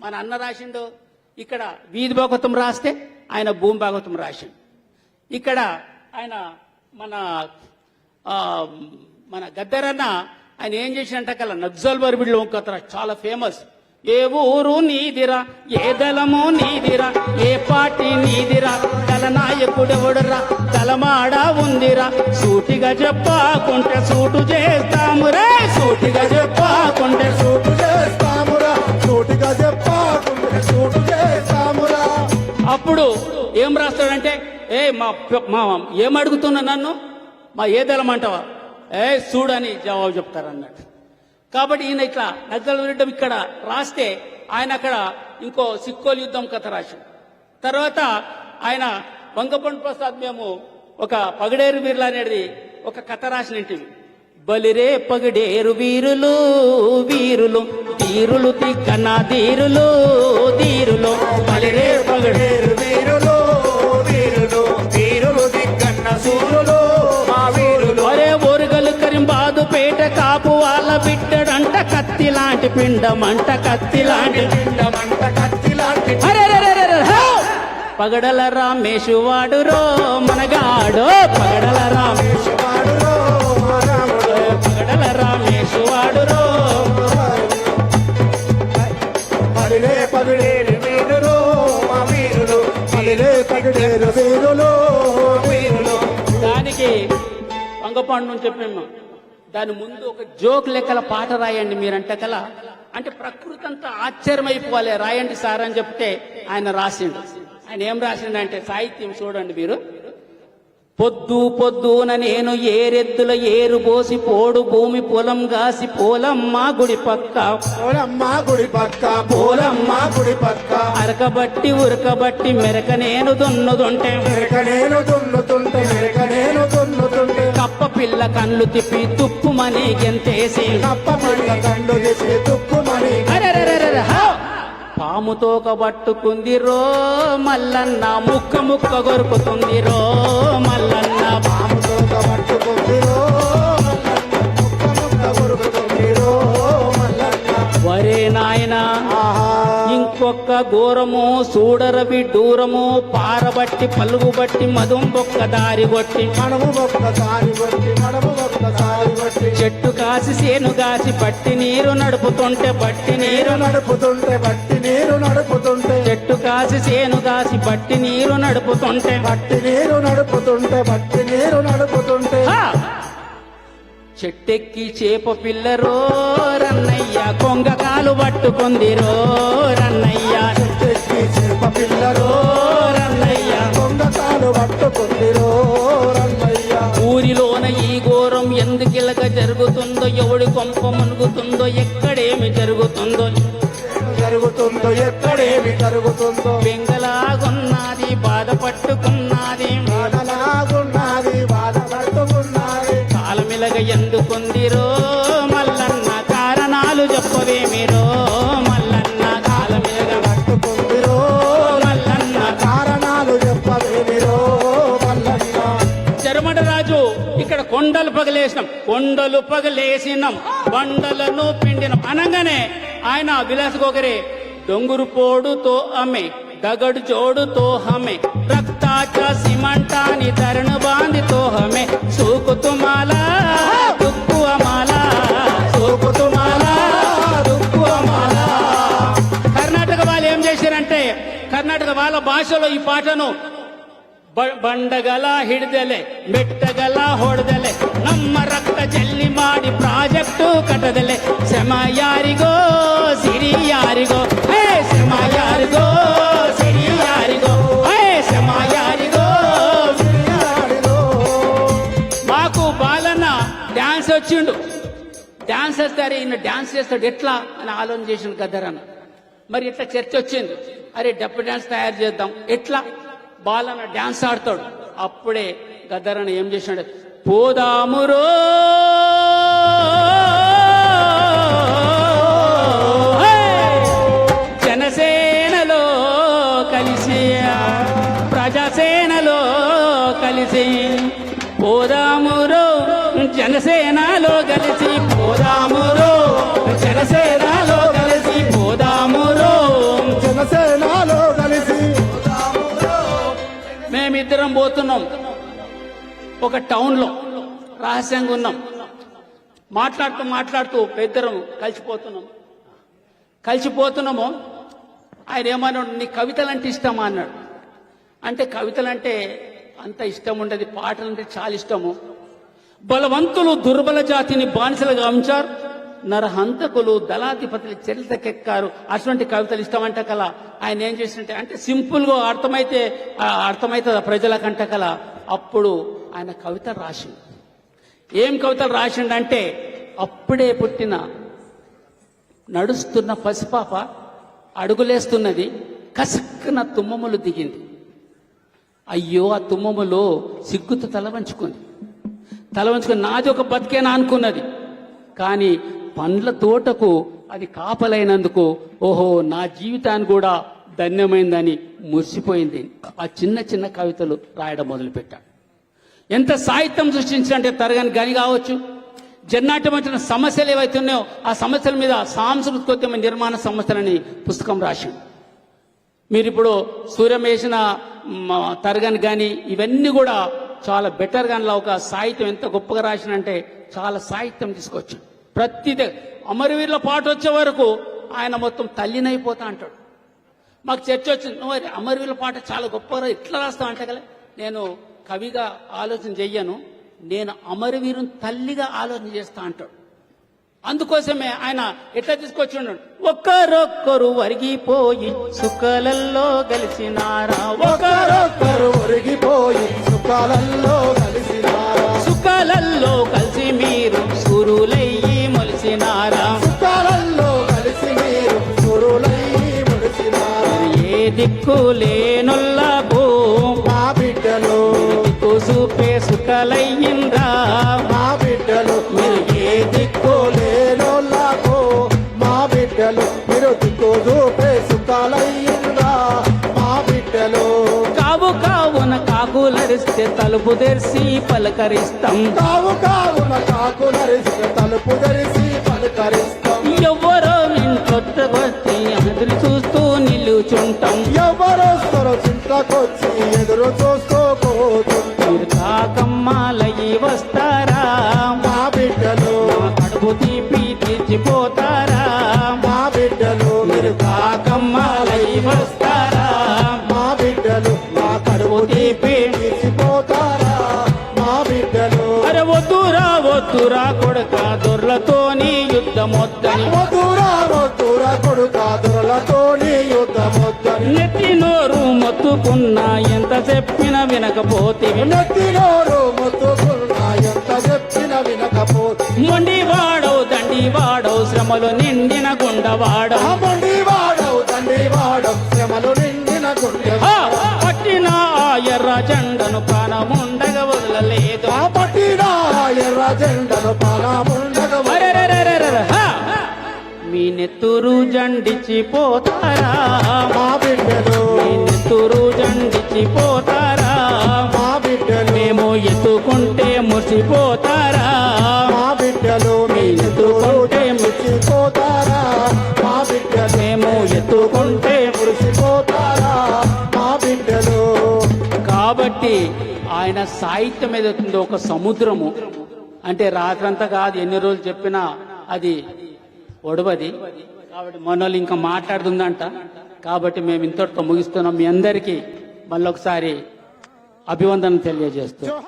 మన అన్న రాసిండు, ఇక్కడ వీధి భాగవతం రాస్తే ఆయన భూమి భాగవతం రాసిండు. ఇక్కడ ఆయన మన గద్దరన్న ఆయన ఏం చేసినట్ట కల నక్సల్ బర్బిడ్లో కథ చాలా ఫేమస్. ఏ ఊరు నీదిరా, ఏ దళము నీదిరా, ఏ పార్టీ నీదిరా, దళనాయకుడెవడురా, దళమాడ ఉందిరా, సూటిగా చెప్పకుంటే సూటు చేస్తామురా, సూటిగా చెప్పకుంటే సూటు చేస్తామురా, సూటిగా చెప్పకుంటే సూటు చేస్తామురా. అప్పుడు ఏం రాస్తాడంటే, మా ఏం అడుగుతున్నా నన్ను, మా ఏ దళం అంటావా, చూడని జవాబు చెప్తారు అన్నట్టు. కాబట్టి ఈయన ఇట్లా నక్సల్ విరుద్ధం ఇక్కడ రాస్తే ఆయన అక్కడ ఇంకో సిక్కోలు యుద్ధం కథ రాశాడు. తర్వాత ఆయన వంగపండు ప్రసాద్ మేము ఒక పగడేరు వీరులు అనేది ఒక కథ రాసినవి. బలిరే పగడేరు వీరులు వీరులు తీరులు తిక్కన ధీరులు ధీరులు, బలిరే పగడేరు వీరులు వీరులు వీరులు దిక్కన్న సూరులు మా వీరులు. ఒరే ఓరుగలు కరింబాదు పేట కాపు వాళ్ళ బిడ్డడంట, కత్తి లాంటి పిండమంట, కత్తి లాంటి పిండమంట, కత్తి లాంటి. పగడల రామేశు వాడురో మనగాడో, పగడల రామేశు వాడురో రాముడు, పగడల రామేశు వాడురో. పదిలే పదిలేరు వీరులు మా వీరులు, పదిలే పదిలేరు వీరులు వీరులు. దానికి వంగపండు అని చెప్పాము. దాని ముందు ఒక జోక్ లెక్కల పాట రాయండి మీరంటే కల, అంటే ప్రకృతి అంతా ఆశ్చర్యమైపోవాలి, రాయండి సార్ అని చెప్తే ఆయన రాసిండు. ఆయన ఏం రాసిండంటే సాహిత్యం చూడండి మీరు. పొద్దు పొద్దున నేను ఏరెద్దుల ఏరు పోసి పోడు భూమి పొలం గాసి పోలమ్మ గుడి పక్క, పోలమ్మ గుడి పక్క, పోలమ్మ గుడి పక్క, అరకబట్టి ఉరకబట్టి మెరక నేను దున్నుతుంటే, మెరక నేను దున్నుతుంటే, మెరక నేను దున్నుతుంటే, కప్ప పిల్ల కళ్ళు తిప్పి తుప్పుమని గెంతేసి, కప్ప పిల్ల కండు చేసి తుప్పుమని, పాము తోక పట్టుకుంది రో మల్లన్న, ముక్క ముక్క కొరుకుతుంది రో మల్లన్న, పాము తోక పట్టుకుంది రో మల్లన్న, ముక్క ముక్క కొరుకుతుంది రో మల్లన్న. వరే నాయనా ఆహా ఇంకొక్క ఘోరము చూడరవి దూరము, పారబట్టి పలుగుబట్టి మదుంబొక్క దారి కొట్టి, మనము ఒక్కసారి కొట్టి, మనము ఒక్కసారి కొట్టి, చెట్టు కాసి సేను కాసి బట్టి నీరు నడుపుతుంటే, బట్టి నీరు నడుపుతుంటే, బట్టి నీరు నడుపుతుంటే, చెట్టు కాసి సేను కాసి బట్టి నీరు నడుపుతుంటే, బట్టి నీరు నడుపుతుంటే, బట్టి నీరు నడుపుతుంటే, చెట్టెక్కి చేప పిల్లరో రన్నయ్య, కొంగ కాలు పట్టుకుంది రో రన్నయ్య, చెట్టెక్కి చేప పిల్లరో రన్నయ్య, కొంగ కాలు పట్టుకుంది రో రన్నయ్య. ఊరిలోన ఈ ఘోరం ఎందుకిలక జరుగుతుందో, ఎవడి కొంప మునుగుతుందో, ఎక్కడేమి జరుగుతుందో, జరుగుతుందో ఎక్కడేమి జరుగుతుందో, బెంగలాగున్నది బాధ పట్టుకున్నది, బాధలాగున్నది బాధ పట్టుకున్నది, కాలమిలగ ఎందుకుందిరో మల్లన్న, కారణాలు చెప్పవేమిరో మల్లన్న, కాలమిలగ పట్టుకుంది రో మల్లన్న. కారణాలు చెప్పవేమిరో మల్లన్న. చెరమడ రాజు ఇక్కడ కొండలు పగలేసినాం, కొండలు పగలేసినాం, బండలను పిండినం అనగానే ఆయన విలాస్ గోగరే డొంగురు పోడుతో అమ్మే దగడు జోడుతో హమే రక్తాచ సిమంటాని తరుణ బాంధితో హమే సూకుతుమాలా దుక్కు అమాలా, సూకుతుమాలా దుక్కు అమాలా. కర్ణాటక వాళ్ళు ఏం చేశారంటే, కర్ణాటక వాళ్ళ భాషలో ఈ పాటను ಬಂಡಗಲ ಹಿಡ್ದಲೆ ಬೆಟ್ಟಗಲ ಹೊಡೆದಲೆ ನಮ್ಮ ರಕ್ತ ಚೆಲ್ಲಿ ಮಾಡಿ ಪ್ರಾಜೆಕ್ಟು ಕಟ್ಟದಲೆ ಶ್ರಮ ಯಾರಿಗೋ ಸಿರಿ ಯಾರಿಗೋ ಹೇ ಶ್ರಮ ಯಾರಿಗೋ ಸಿರಿ ಯಾರಿಗೋ ಹೇ ಶ್ರಮ ಯಾರಿಗೋ ಸಿರಿ ಯಾರಿಗೋ. మాకు బాలన్న డాన్స్ వచ్చిండు, డాన్స్ వేస్తారు, ఈయన డాన్స్ చేస్తాడు ఎట్లా అని ఆలోచన చేసిండు గద్దరన్న. మరి ఇట్లా చర్చ వచ్చింది, అరే డప్పు డాన్స్ తయారు చేద్దాం, ఎట్లా బాలన్న డాన్స్ ఆడతాడు. అప్పుడే గద్దరన్న ఏం చేశాడు, పోదామురో జనసేనలో కలిసి ప్రజాసేనలో కలిసి పోదామురో జనసేనలో కలిసి పోదామురో జనసేనలో కలిసి పోదామురో మేమిద్దరం పోతున్నాం ఒక టౌన్ లో, రహస్యంగా ఉన్నాం. మాట్లాడుతూ ఇద్దరం కలిసిపోతున్నాము. ఆయన ఏమన్నాడు, నీ కవితలంటే ఇష్టమా అన్నాడు. అంటే కవితలంటే అంత ఇష్టం ఉండదు, పాటలంటే చాలా ఇష్టము. బలవంతులు దుర్బల జాతిని బానిసలుగా ఉంచారు, నరహంతకులు దళాధిపతులు చరితకెక్కారు. అటువంటి కవితలు ఇష్టమంటే కల ఆయన ఏం చేసినట్టే, అంటే సింపుల్ గా అర్థమైతుంది ప్రజలకంట కల. అప్పుడు ఆయన కవిత రాసిండు. ఏం కవితలు రాసిండంటే, అప్పుడే పుట్టిన నడుస్తున్న పసిపాప అడుగులేస్తున్నది, కసక్కున తుమ్మములు దిగింది. అయ్యో ఆ తుమ్మములో సిగ్గుతో తల వంచుకుంది. నాది ఒక బతికేనా అనుకున్నది. కానీ పండ్ల తోటకు అది కాపలైనందుకు ఓహో నా జీవితాన్ని కూడా ధన్యమైందని మురిసిపోయింది. ఆ చిన్న చిన్న కవితలు రాయడం మొదలుపెట్టాడు. ఎంత సాహిత్యం సృష్టించాలంటే తరగని గని కావచ్చు. జన్నాట్యం వచ్చిన సమస్యలు ఏవైతే ఉన్నాయో ఆ సమస్యల మీద సాంస్కృతికోద్యమ నిర్మాణ సంస్థలని పుస్తకం రాశాడు. మీరు ఇప్పుడు సూర్యం వేసిన తరగని గాని ఇవన్నీ కూడా చాలా బెటర్ గానిలా ఒక సాహిత్యం ఎంత గొప్పగా రాసినంటే చాలా సాహిత్యం తీసుకొచ్చాడు. ప్రతిదే అమరవీరుల పాట వచ్చే వరకు ఆయన మొత్తం తల్లినైపోతా అంటాడు. మాకు చర్చ వచ్చింది, నువ్వు అమరవీరుల పాట చాలా గొప్పగా ఇట్లా రాస్తావు అంటే కదా. నేను కవిగా ఆలోచన చెయ్యను, నేను అమరవీరుని తల్లిగా ఆలోచన చేస్తా అంటాడు. అందుకోసమే ఆయన ఎట్లా తీసుకొచ్చి ఉన్నాడు, ఒక్కరొక్కరు వరిగిపోయి సుఖలల్లో కలిసినారా, ఒకరొక్కరు ఒరిగిపోయి సుఖాలలో కలిసినారా, సుఖలల్లో కలిసి మీరు సురులయ్యి మొలిసినారా, సుఖాలలో కలిసి మీరు సురులై ముడిసినారా. ఏ దిక్కు లేనొల్లకు మా బిడ్డలు దిక్కు చూపే సుఖలయ్యిండ్రా, మా బిడ్డలు మీరు ఏ దిక్కు లేనోళ్ళకు మా బిడ్డలు మీరు దిక్కు చూపే సుఖాలయ్యిందా మా బిడ్డలు. కావున కాకులరిస్తే తలుపు తెరిచి పలకరిస్తాం, కావున కాకులరిస్తే తలుపు తెరిచి పలకరిస్తాం. ఎవరో ఇంట్లొట్టకొచ్చి ఎదురు చూస్తూ నిలుచుంటాం, ఎవరొస్తారో చింతకొచ్చి ఎదురు చూసుకోపోతుంటాం. మీరు కాకమ్మాలయ్యి వస్తారా, మా బిడ్డలు మా కడుపు తీపి తీర్చిపోతారా, మా బిడ్డలు మీరు కాకమ్మాలయ్యి వస్తారా, మా బిడ్డలు మా కడుపు తీపి తీసిపోతారా మా బిడ్డలు. అరే వద్దురా కొడుక దొర్లతోని యుద్ధమొద్దని, వద్దురా కొడుక దొరలతోని యుద్ధమొద్దని. నెత్తి నోరు మొత్తుకున్నా ఎంత చెప్పినా వినకపోతివి, నెత్తినోరు మొత్తుకున్నా ఎంత చెప్పిన వినకపోతే. మొండి వాడవు దండి వాడవు శ్రమలు నిండిన గుండవాడవు, దండి వాడవు శ్రమలు నిండిన గుండె. పట్టిన ఆ ఎర్ర జెండను ప్రాణముండగా వదలలేదు, పట్టిన ఎర్ర జెండను పాలముండగా అరెరెరెరెరెరె, మీ నెత్తురు జండిచ్చిపోతారా, మా బిడ్డలు మీ నెత్తురు జండిచ్చిపోతారా, మా బిడ్డలు మేము ఎత్తుకుంటే మురిసిపోతారా, మా బిడ్డలు మీ ఎత్తుకుంటే మురిసిపోతారా, మా బిడ్డలు మేము ఎత్తుకుంటే మురిసిపోతారా, మా బిడ్డలు. కాబట్టి ఆయన సాహిత్యం ఏదవుతుందో ఒక సముద్రము, అంటే రాత్రంతా కాదు ఎన్ని రోజులు చెప్పినా అది ఒడవది. కాబట్టి మనోళ్ళు ఇంకా మాట్లాడుతుందంట. కాబట్టి మేము ఇంతటితో ముగిస్తున్నాం. మీ అందరికీ మళ్ళొకసారి అభివందన తెలియజేస్తున్నాం.